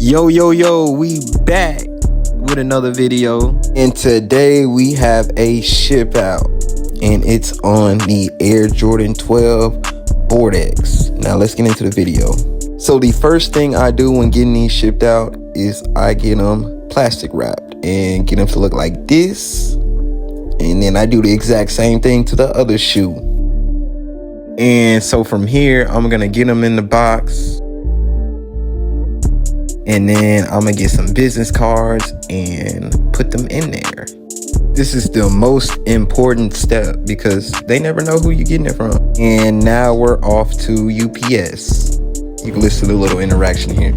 Yo, we back with another video. And today we have a ship out. And it's on the Air Jordan 12 Bordeaux. Now let's get into the video. So the first thing I do when getting these shipped out is I get them plastic wrapped and get them to look like this. And then I do the exact same thing to the other shoe. And so from here, I'm gonna get them in the box. And then I'm gonna get some business cards and put them in there. This is the most important step because they never know who you're getting it from. And now we're off to UPS. You can listen to the little interaction here.